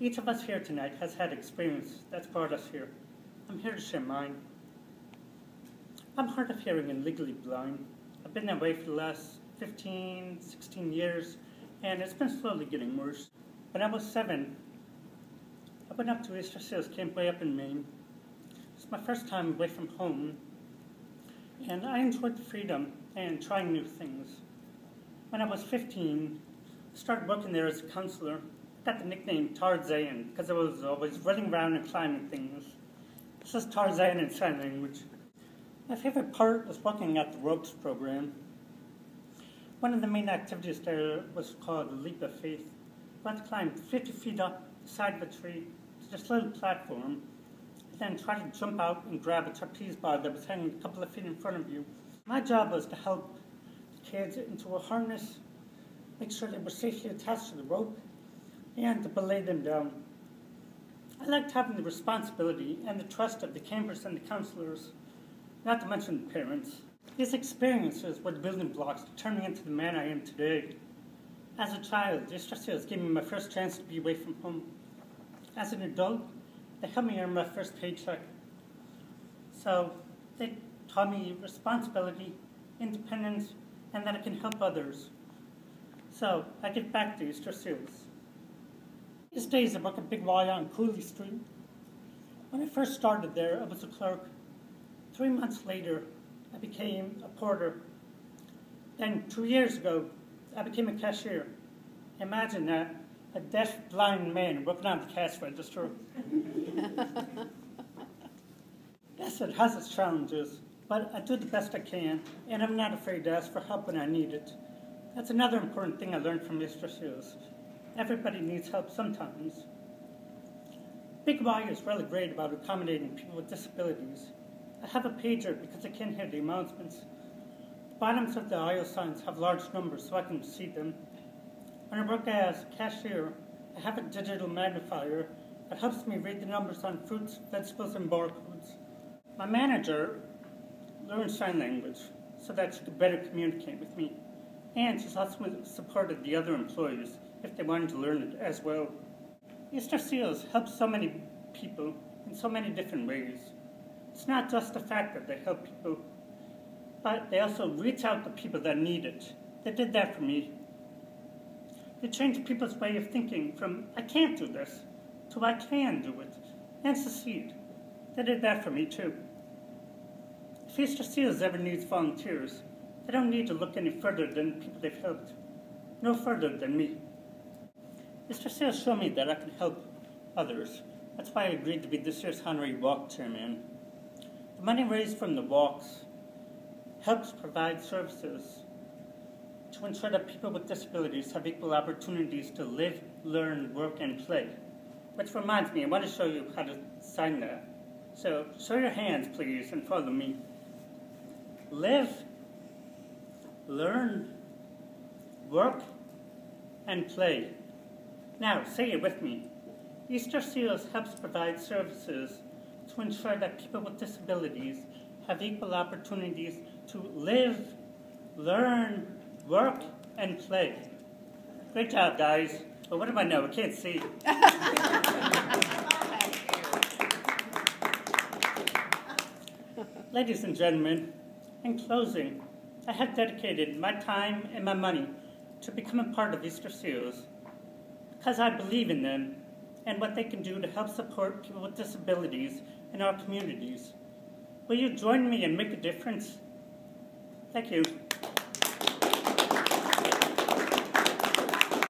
Each of us here tonight has had experience that's brought us here. I'm here to share mine. I'm hard of hearing and legally blind. I've been that way for the last 15, 16 years, and it's been slowly getting worse. When I was 7, I went up to Easter Seals Camp way up in Maine. It's my first time away from home, and I enjoyed the freedom and trying new things. When I was 15, I started working there as a counselor. I got the nickname Tarzan because I was always running around and climbing things. This is Tarzan in sign language. My favorite part was working at the ropes program. One of the main activities there was called the Leap of Faith. You had to climb 50 feet up the side of a tree to this little platform, and then try to jump out and grab a trapeze bar that was hanging a couple of feet in front of you. My job was to help the kids into a harness, make sure they were safely attached to the rope, and to belay them down. I liked having the responsibility and the trust of the campers and the counselors, not to mention the parents. These experiences were the building blocks to turn me into the man I am today. As a child, Easter Seals gave me my first chance to be away from home. As an adult, they helped me earn my first paycheck. So they taught me responsibility, independence, and that I can help others. So I give back to Easter Seals. These days I work at Big Y on Cooley Street. When I first started there, I was a clerk. 3 months later, I became a porter. Then 2 years ago, I became a cashier. Imagine that, a deaf, blind man working on the cash register. Yes, it has its challenges, but I do the best I can, and I'm not afraid to ask for help when I need it. That's another important thing I learned from Easter Seals. Everybody needs help sometimes. Big Y is really great about accommodating people with disabilities. I have a pager because I can't hear the announcements. The bottoms of the aisle signs have large numbers so I can see them. When I work as a cashier, I have a digital magnifier that helps me read the numbers on fruits, vegetables, and barcodes. My manager learned sign language so that she could better communicate with me. And she's also supported the other employees if they wanted to learn it as well. Easter Seals helps so many people in so many different ways. It's not just the fact that they help people, but they also reach out to people that need it. They did that for me. They changed people's way of thinking from, I can't do this, to I can do it, and succeed. They did that for me too. If Easter Seals ever needs volunteers, they don't need to look any further than the people they've helped. No further than me. Easter Seals show me that I can help others. That's why I agreed to be this year's honorary walk chairman. The money raised from the walks helps provide services to ensure that people with disabilities have equal opportunities to live, learn, work, and play. Which reminds me, I want to show you how to sign that. So show your hands, please, and follow me. Live, learn, work, and play. Now, say it with me. Easter Seals helps provide services to ensure that people with disabilities have equal opportunities to live, learn, work, and play. Great job, guys. But what do I know? I can't see. Ladies and gentlemen, in closing, I have dedicated my time and my money to become a part of Easter Seals because I believe in them and what they can do to help support people with disabilities in our communities. Will you join me and make a difference? Thank you.